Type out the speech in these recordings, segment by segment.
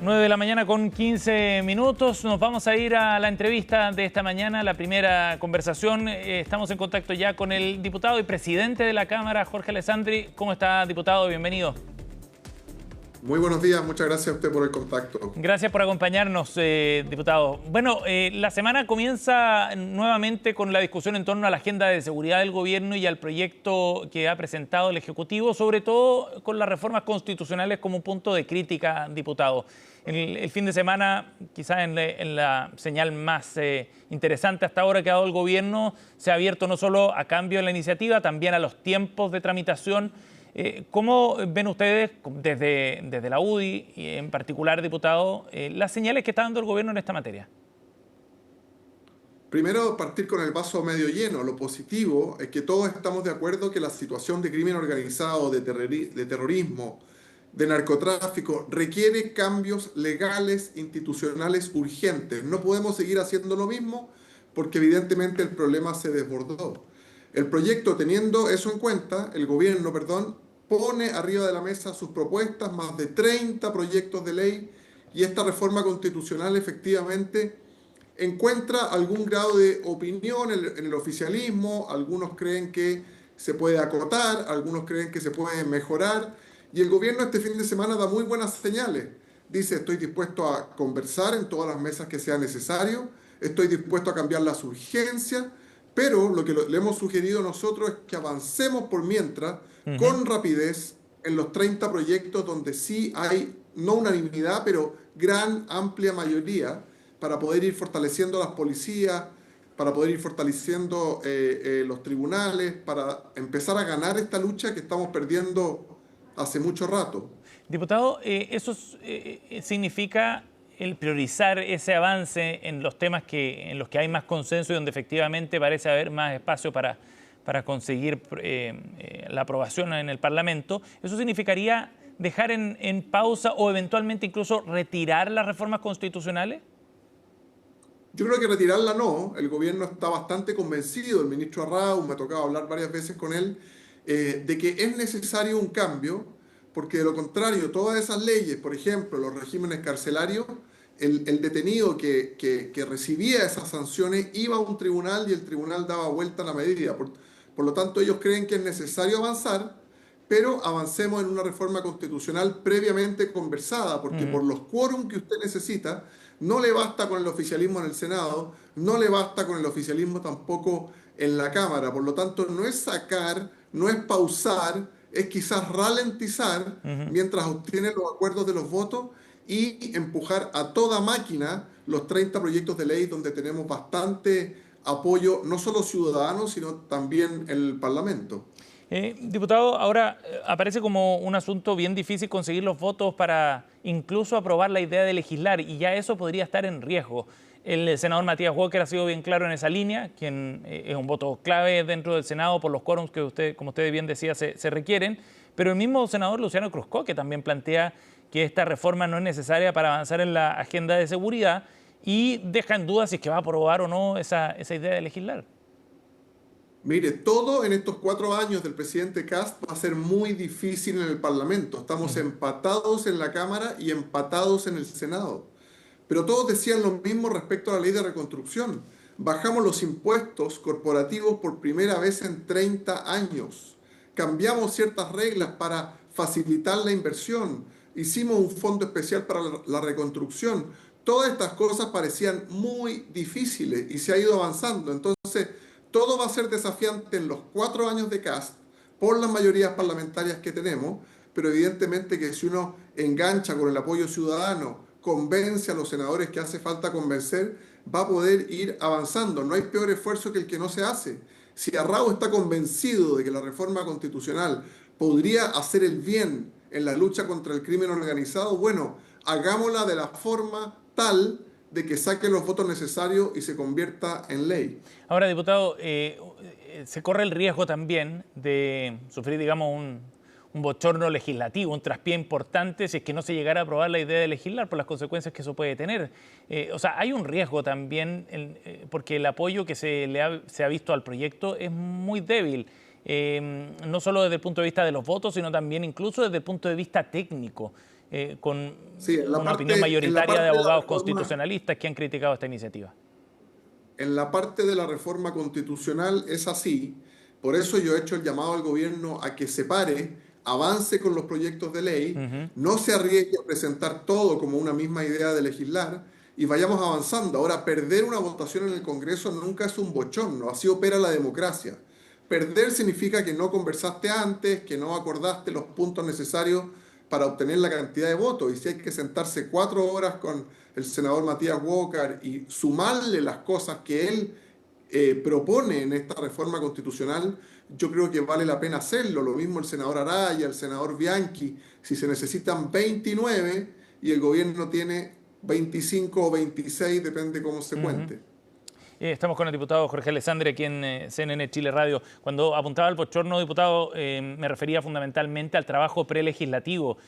9 de la mañana con 15 minutos. Nos vamos a ir a la entrevista de esta mañana, la primera conversación. Estamos en contacto ya con el diputado y presidente de la Cámara, Jorge Alessandri. ¿Cómo está, diputado? Bienvenido. Muy buenos días, muchas gracias a usted por el contacto. Gracias por acompañarnos, diputado. Bueno, la semana comienza nuevamente con la discusión en torno a la agenda de seguridad del gobierno y al proyecto que ha presentado el Ejecutivo, sobre todo con las reformas constitucionales como un punto de crítica, diputado. El fin de semana, quizás en la señal más interesante hasta ahora que ha dado el gobierno, se ha abierto no solo a cambio de la iniciativa, también a los tiempos de tramitación. ¿Cómo ven ustedes desde la UDI y en particular, diputado, las señales que está dando el gobierno en esta materia? Primero, partir con el vaso medio lleno. Lo positivo es que todos estamos de acuerdo que la situación de crimen organizado, de terrorismo, de narcotráfico requiere cambios legales, institucionales urgentes. No podemos seguir haciendo lo mismo porque evidentemente el problema se desbordó. El proyecto, teniendo eso en cuenta, el gobierno, pone arriba de la mesa sus propuestas, más de 30 proyectos de ley, y esta reforma constitucional efectivamente encuentra algún grado de opinión en el oficialismo. Algunos creen que se puede acotar, algunos creen que se puede mejorar, y el gobierno este fin de semana da muy buenas señales. Dice: estoy dispuesto a conversar en todas las mesas que sea necesario, estoy dispuesto a cambiar las urgencias, pero lo que le hemos sugerido nosotros es que avancemos por mientras, con rapidez, en los 30 proyectos donde sí hay, no unanimidad, pero gran, amplia mayoría, para poder ir fortaleciendo las policías, para poder ir fortaleciendo los tribunales, para empezar a ganar esta lucha que estamos perdiendo hace mucho rato. Diputado, ¿eso significa el priorizar ese avance en los temas en los que hay más consenso y donde efectivamente parece haber más espacio para conseguir la aprobación en el Parlamento? ¿Eso significaría dejar en pausa o eventualmente incluso retirar las reformas constitucionales? Yo creo que retirarla no. El gobierno está bastante convencido, el ministro Arrau, me ha tocado hablar varias veces con él, de que es necesario un cambio, porque de lo contrario, todas esas leyes, por ejemplo, los regímenes carcelarios, el detenido que recibía esas sanciones iba a un tribunal y el tribunal daba vuelta a la medida. Por lo tanto, ellos creen que es necesario avanzar, pero avancemos en una reforma constitucional previamente conversada, porque por los quórum que usted necesita, no le basta con el oficialismo en el Senado, no le basta con el oficialismo tampoco en la Cámara. Por lo tanto, no es sacar, no es pausar, es quizás ralentizar mientras obtiene los acuerdos de los votos y empujar a toda máquina los 30 proyectos de ley donde tenemos bastante apoyo, no solo ciudadanos, sino también el Parlamento. Diputado, ahora aparece como un asunto bien difícil conseguir los votos para incluso aprobar la idea de legislar, y ya eso podría estar en riesgo. El senador Matías Walker ha sido bien claro en esa línea, quien es un voto clave dentro del Senado por los quórums que usted, como usted bien decía, se requieren, pero el mismo senador Luciano Cruzco, que también plantea que esta reforma no es necesaria para avanzar en la agenda de seguridad, y deja en duda si es que va a aprobar o no esa idea de legislar. Mire, todo en estos 4 años del presidente Kast va a ser muy difícil en el Parlamento. Estamos empatados en la Cámara y empatados en el Senado. Pero todos decían lo mismo respecto a la ley de reconstrucción. Bajamos los impuestos corporativos por primera vez en 30 años. Cambiamos ciertas reglas para facilitar la inversión. Hicimos un fondo especial para la reconstrucción. Todas estas cosas parecían muy difíciles y se ha ido avanzando. Entonces, todo va a ser desafiante en los 4 años de Kast por las mayorías parlamentarias que tenemos, pero evidentemente que si uno engancha con el apoyo ciudadano, convence a los senadores que hace falta convencer, va a poder ir avanzando. No hay peor esfuerzo que el que no se hace. Si Arrau está convencido de que la reforma constitucional podría hacer el bien en la lucha contra el crimen organizado, bueno, hagámosla de la forma tal de que saque los votos necesarios y se convierta en ley. Ahora, diputado, se corre el riesgo también de sufrir, digamos, un bochorno legislativo, un traspié importante si es que no se llegara a aprobar la idea de legislar por las consecuencias que eso puede tener. O sea, hay un riesgo también porque el apoyo que se ha visto al proyecto es muy débil. No solo desde el punto de vista de los votos, sino también incluso desde el punto de vista técnico. con Sí, una opinión mayoritaria de parte de la abogados reforma, constitucionalistas que han criticado esta iniciativa. en la parte de la reforma constitucional es así. Por eso yo he hecho el llamado al gobierno a que se pare, avance con los proyectos de ley, Ujú. no se arriesgue a presentar todo como una misma idea de legislar y vayamos avanzando. Ahora, perder una votación en el Congreso nunca es un bochorno, así opera la democracia. Perder significa que no conversaste antes, que no acordaste los puntos necesarios para obtener la cantidad de votos. Y si hay que sentarse 4 horas con el senador Matías Walker y sumarle las cosas que él propone en esta reforma constitucional, yo creo que vale la pena hacerlo. Lo mismo el senador Araya, el senador Bianchi, si se necesitan 29 y el gobierno tiene 25 o 26, depende cómo se Ujú. cuente. Estamos con el diputado Jorge Alessandri aquí en CNN Chile Radio. Cuando apuntaba al bochorno, diputado, me refería fundamentalmente al trabajo prelegislativo,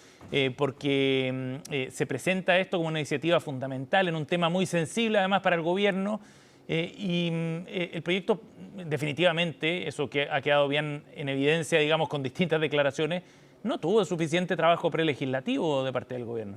porque se presenta esto como una iniciativa fundamental en un tema muy sensible, además, para el gobierno. El proyecto, definitivamente, eso que ha quedado bien en evidencia, digamos, con distintas declaraciones, no tuvo suficiente trabajo prelegislativo de parte del gobierno.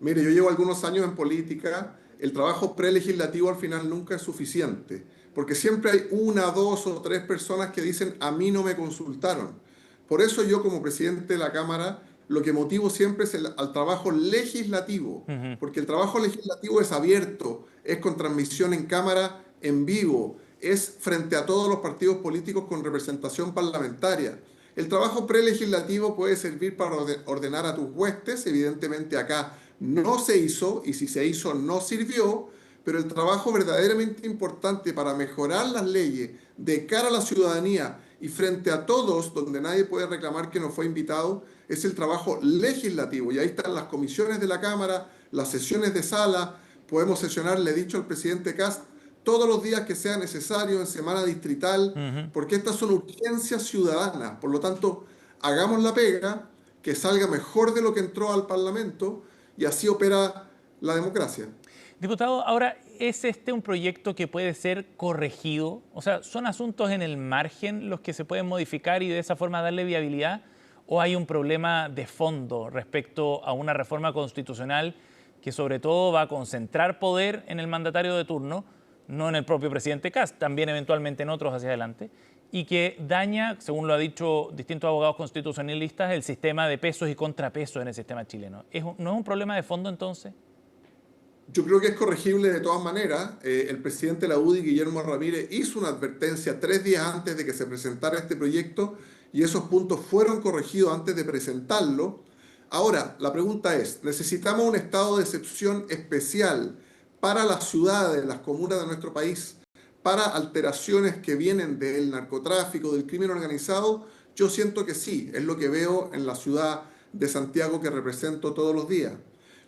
Mire, yo llevo algunos años en política, el trabajo prelegislativo al final nunca es suficiente, porque siempre hay una, dos o tres personas que dicen a mí no me consultaron. Por eso yo como presidente de la Cámara lo que motivo siempre es al trabajo legislativo, Ujú. porque el trabajo legislativo es abierto, es con transmisión en cámara en vivo, es frente a todos los partidos políticos con representación parlamentaria. El trabajo prelegislativo puede servir para ordenar a tus huestes, evidentemente acá no se hizo y si se hizo no sirvió, pero el trabajo verdaderamente importante para mejorar las leyes de cara a la ciudadanía y frente a todos, donde nadie puede reclamar que no fue invitado, es el trabajo legislativo. Y ahí están las comisiones de la Cámara, las sesiones de sala, podemos sesionar, le he dicho al presidente Kast, todos los días que sea necesario, en semana distrital, Ujú. porque estas son urgencias ciudadanas. Por lo tanto, hagamos la pega, que salga mejor de lo que entró al Parlamento y así opera la democracia. Diputado, ahora, ¿es este un proyecto que puede ser corregido? O sea, ¿son asuntos en el margen los que se pueden modificar y de esa forma darle viabilidad? ¿O hay un problema de fondo respecto a una reforma constitucional que sobre todo va a concentrar poder en el mandatario de turno, no en el propio presidente Kast, también eventualmente en otros hacia adelante, y que daña, según lo ha dicho distintos abogados constitucionalistas, el sistema de pesos y contrapesos en el sistema chileno? ¿No es un problema de fondo entonces? Yo creo que es corregible de todas maneras. El presidente de la UDI, Guillermo Ramírez, hizo una advertencia 3 días antes de que se presentara este proyecto y esos puntos fueron corregidos antes de presentarlo. Ahora, la pregunta es, ¿necesitamos un estado de excepción especial para las ciudades, las comunas de nuestro país, para alteraciones que vienen del narcotráfico, del crimen organizado? Yo siento que sí, es lo que veo en la ciudad de Santiago que represento todos los días.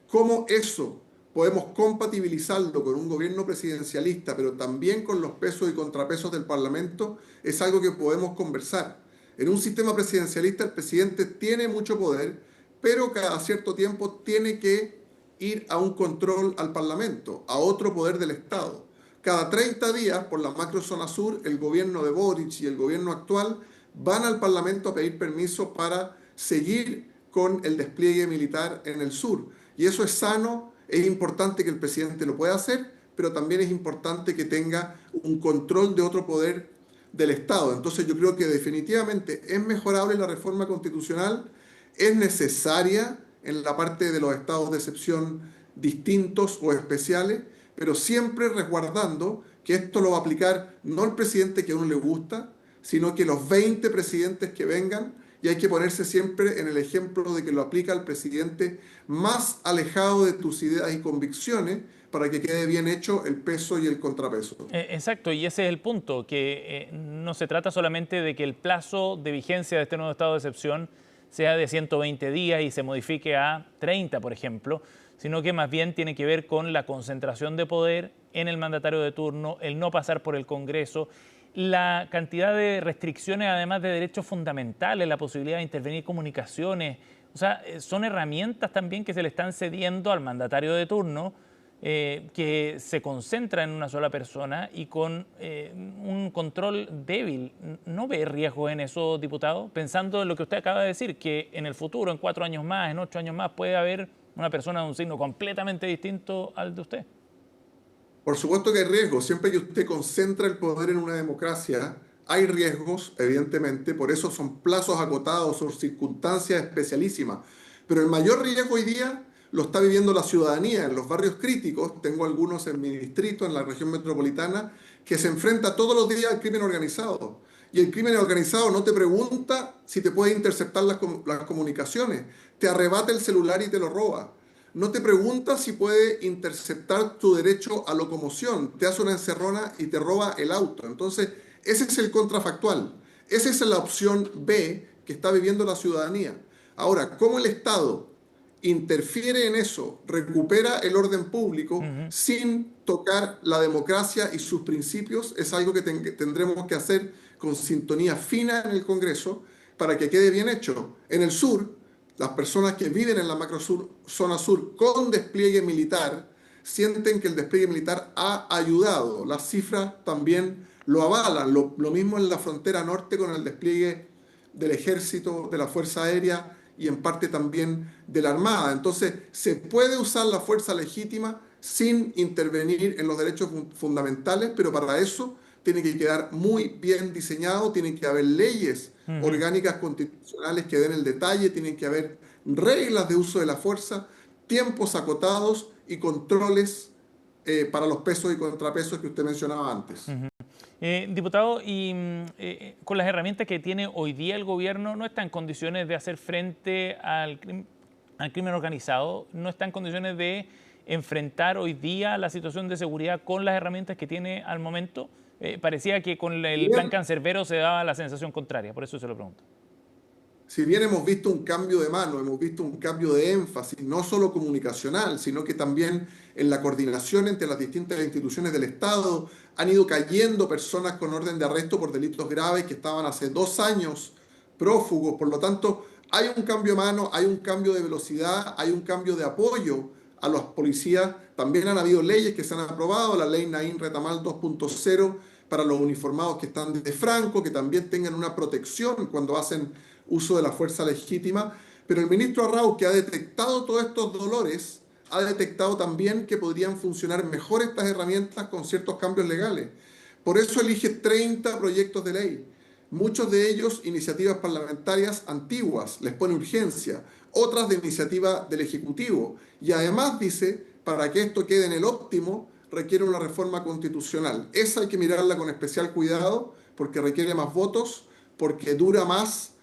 ¿Cómo eso podemos compatibilizarlo con un gobierno presidencialista, pero también con los pesos y contrapesos del Parlamento? Es algo que podemos conversar. En un sistema presidencialista el presidente tiene mucho poder, pero cada cierto tiempo tiene que ir a un control al Parlamento, a otro poder del Estado. Cada 30 días, por la macrozona sur, el gobierno de Boric y el gobierno actual van al Parlamento a pedir permiso para seguir con el despliegue militar en el sur. Y eso es sano, es importante que el presidente lo pueda hacer, pero también es importante que tenga un control de otro poder del Estado. Entonces yo creo que definitivamente es mejorable la reforma constitucional, es necesaria en la parte de los estados de excepción distintos o especiales, pero siempre resguardando que esto lo va a aplicar no el presidente que a uno le gusta, sino que los 20 presidentes que vengan, y hay que ponerse siempre en el ejemplo de que lo aplica el presidente más alejado de tus ideas y convicciones para que quede bien hecho el peso y el contrapeso. Exacto, y ese es el punto, que no se trata solamente de que el plazo de vigencia de este nuevo estado de excepción sea de 120 días y se modifique a 30, por ejemplo, sino que más bien tiene que ver con la concentración de poder en el mandatario de turno, el no pasar por el Congreso, la cantidad de restricciones, además de derechos fundamentales, la posibilidad de intervenir comunicaciones. O sea, son herramientas también que se le están cediendo al mandatario de turno que se concentra en una sola persona y con un control débil. ¿No ve riesgo en eso, diputado? Pensando en lo que usted acaba de decir, que en el futuro, en 4 años más, en 8 años más, puede haber una persona de un signo completamente distinto al de usted. Por supuesto que hay riesgos. Siempre que usted concentra el poder en una democracia, hay riesgos, evidentemente. Por eso son plazos acotados, son circunstancias especialísimas. Pero el mayor riesgo hoy día lo está viviendo la ciudadanía en los barrios críticos. Tengo algunos en mi distrito, en la región metropolitana, que se enfrenta todos los días al crimen organizado. Y el crimen organizado no te pregunta si te puede interceptar las comunicaciones. Te arrebata el celular y te lo roba. No te pregunta si puede interceptar tu derecho a locomoción, te hace una encerrona y te roba el auto. Entonces, ese es el contrafactual. Esa es la opción B que está viviendo la ciudadanía. Ahora, ¿cómo el Estado interfiere en eso, recupera el orden público sin tocar la democracia y sus principios? Es algo que tendremos que hacer con sintonía fina en el Congreso para que quede bien hecho. En el sur, las personas que viven en la zona sur con despliegue militar sienten que el despliegue militar ha ayudado. Las cifras también lo avalan. Lo mismo en la frontera norte con el despliegue del ejército, de la Fuerza Aérea y en parte también de la Armada. Entonces, se puede usar la fuerza legítima sin intervenir en los derechos fundamentales, pero para eso tiene que quedar muy bien diseñado, tienen que haber leyes orgánicas constitucionales que den el detalle, tienen que haber reglas de uso de la fuerza, tiempos acotados y controles para los pesos y contrapesos que usted mencionaba antes. Diputado, y con las herramientas que tiene hoy día el gobierno, ¿no está en condiciones de hacer frente al crimen organizado? ¿No está en condiciones de enfrentar hoy día la situación de seguridad con las herramientas que tiene al momento? Parecía que con el plan Cancerbero se daba la sensación contraria, por eso se lo pregunto. Si bien hemos visto un cambio de mano, hemos visto un cambio de énfasis, no solo comunicacional, sino que también en la coordinación entre las distintas instituciones del Estado, han ido cayendo personas con orden de arresto por delitos graves que estaban hace 2 años prófugos. Por lo tanto, hay un cambio de mano, hay un cambio de velocidad, hay un cambio de apoyo a los policías. También han habido leyes que se han aprobado, la ley Naín Retamal 2.0 para los uniformados que están de Franco, que también tengan una protección cuando hacen uso de la fuerza legítima. Pero el ministro Arrau, que ha detectado todos estos dolores, ha detectado también que podrían funcionar mejor estas herramientas con ciertos cambios legales. Por eso elige 30 proyectos de ley. Muchos de ellos iniciativas parlamentarias antiguas, les pone urgencia, otras de iniciativa del Ejecutivo. Y además dice, para que esto quede en el óptimo, requiere una reforma constitucional. Esa hay que mirarla con especial cuidado porque requiere más votos, porque dura más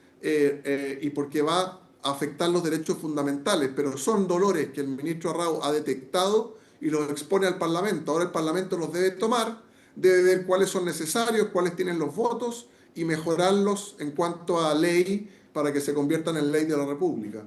y porque va a afectar los derechos fundamentales. Pero son dolores que el ministro Arrau ha detectado y los expone al Parlamento. Ahora el Parlamento los debe tomar, debe ver cuáles son necesarios, cuáles tienen los votos y mejorarlos en cuanto a ley para que se conviertan en ley de la República.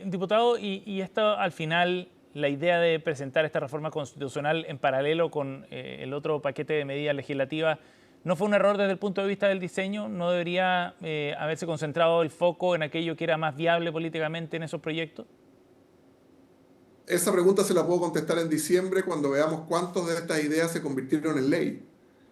Diputado, y esto al final, la idea de presentar esta reforma constitucional en paralelo con el otro paquete de medidas legislativas, ¿no fue un error desde el punto de vista del diseño? ¿No debería haberse concentrado el foco en aquello que era más viable políticamente en esos proyectos? Esa pregunta se la puedo contestar en diciembre cuando veamos cuántas de estas ideas se convirtieron en ley.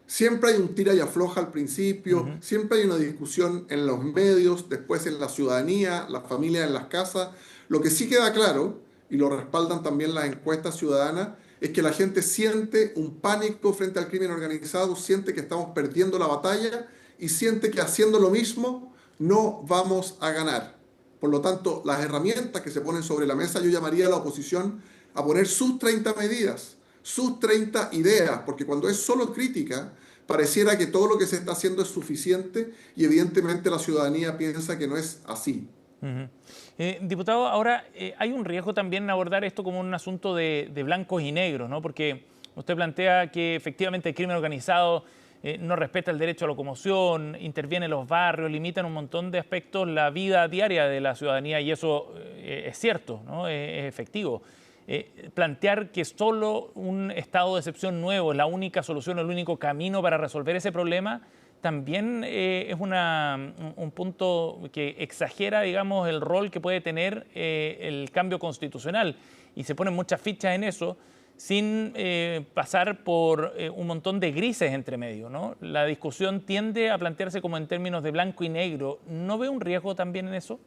Siempre hay un tira y afloja al principio, siempre hay una discusión en los medios, después en la ciudadanía, las familias en las casas. Lo que sí queda claro, y lo respaldan también las encuestas ciudadanas, es que la gente siente un pánico frente al crimen organizado, siente que estamos perdiendo la batalla y siente que haciendo lo mismo no vamos a ganar. Por lo tanto, las herramientas que se ponen sobre la mesa, yo llamaría a la oposición a poner sus 30 medidas, sus 30 ideas, porque cuando es solo crítica, pareciera que todo lo que se está haciendo es suficiente y evidentemente la ciudadanía piensa que no es así. Diputado, ahora hay un riesgo también en abordar esto como un asunto de blancos y negros, ¿no? Porque usted plantea que efectivamente el crimen organizado no respeta el derecho a locomoción, interviene en los barrios, limita en un montón de aspectos la vida diaria de la ciudadanía y eso es cierto, ¿no? Es efectivo. Plantear que solo un estado de excepción nuevo es la única solución, el único camino para resolver ese problema, también es un punto que exagera, digamos, el rol que puede tener el cambio constitucional y se ponen muchas fichas en eso sin pasar por un montón de grises entre medio, ¿no? La discusión tiende a plantearse como en términos de blanco y negro. ¿No ve un riesgo también en eso?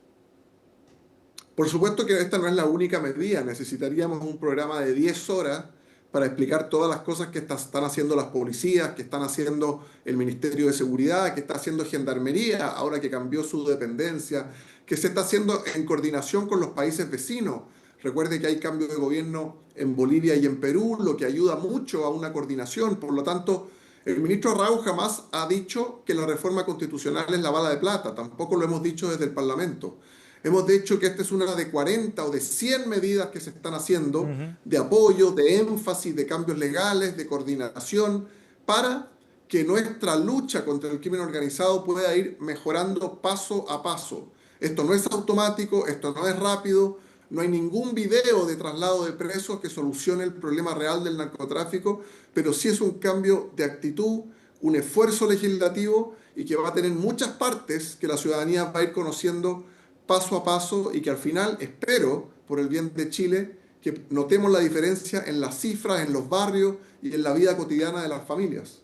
Por supuesto que esta no es la única medida. Necesitaríamos un programa de 10 horas para explicar todas las cosas que están haciendo las policías, que están haciendo el Ministerio de Seguridad, que está haciendo Gendarmería, ahora que cambió su dependencia, que se está haciendo en coordinación con los países vecinos. Recuerde que hay cambio de gobierno en Bolivia y en Perú, lo que ayuda mucho a una coordinación. Por lo tanto, el ministro Raúl jamás ha dicho que la reforma constitucional es la bala de plata. Tampoco lo hemos dicho desde el Parlamento. Hemos dicho que esta es una de 40 o de 100 medidas que se están haciendo de apoyo, de énfasis, de cambios legales, de coordinación, para que nuestra lucha contra el crimen organizado pueda ir mejorando paso a paso. Esto no es automático, esto no es rápido, no hay ningún video de traslado de presos que solucione el problema real del narcotráfico, pero sí es un cambio de actitud, un esfuerzo legislativo y que va a tener muchas partes que la ciudadanía va a ir conociendo paso a paso y que al final, espero, por el bien de Chile, que notemos la diferencia en las cifras, en los barrios y en la vida cotidiana de las familias.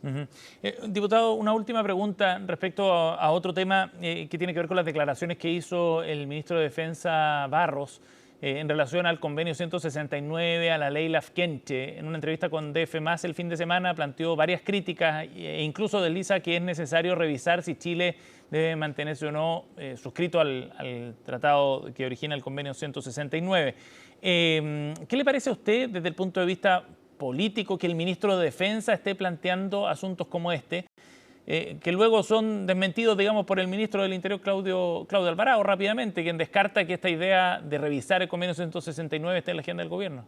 Diputado, una última pregunta respecto a otro tema que tiene que ver con las declaraciones que hizo el ministro de Defensa Barros en relación al convenio 169, a la ley Lafkenche. En una entrevista con DF+ el fin de semana planteó varias críticas e incluso desliza que es necesario revisar si Chile debe mantenerse o no suscrito al tratado que origina el convenio 169. ¿Qué le parece a usted desde el punto de vista político que el ministro de Defensa esté planteando asuntos como este, que luego son desmentidos, digamos, por el ministro del Interior, Claudio Alvarado, rápidamente, quien descarta que esta idea de revisar el convenio 169 esté en la agenda del gobierno?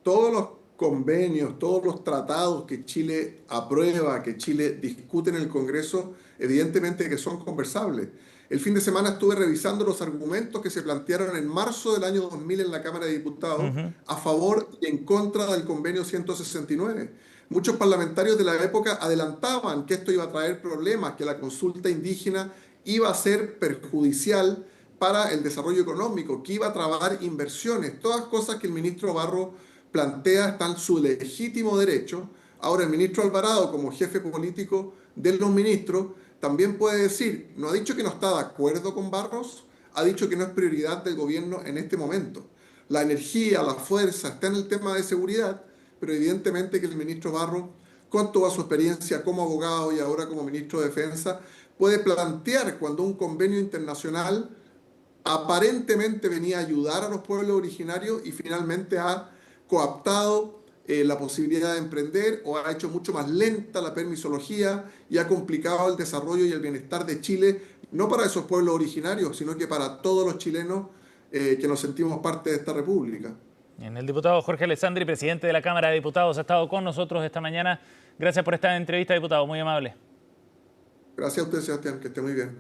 Todos los convenios, todos los tratados que Chile aprueba, que Chile discute en el Congreso, evidentemente que son conversables. El fin de semana estuve revisando los argumentos que se plantearon en marzo del año 2000 en la Cámara de Diputados a favor y en contra del convenio 169. Muchos parlamentarios de la época adelantaban que esto iba a traer problemas, que la consulta indígena iba a ser perjudicial para el desarrollo económico, que iba a trabar inversiones, todas cosas que el ministro Barro plantea están en su legítimo derecho. Ahora el ministro Alvarado, como jefe político de los ministros, también puede decir, no ha dicho que no está de acuerdo con Barros, ha dicho que no es prioridad del gobierno en este momento. La energía, la fuerza está en el tema de seguridad, pero evidentemente que el ministro Barros, con toda su experiencia como abogado y ahora como ministro de Defensa, puede plantear cuando un convenio internacional aparentemente venía a ayudar a los pueblos originarios y finalmente ha coaptado la posibilidad de emprender o ha hecho mucho más lenta la permisología y ha complicado el desarrollo y el bienestar de Chile, no para esos pueblos originarios, sino que para todos los chilenos que nos sentimos parte de esta república. El diputado Jorge Alessandri, presidente de la Cámara de Diputados, ha estado con nosotros esta mañana. Gracias por esta entrevista, diputado, muy amable. Gracias a usted, Sebastián, que esté muy bien.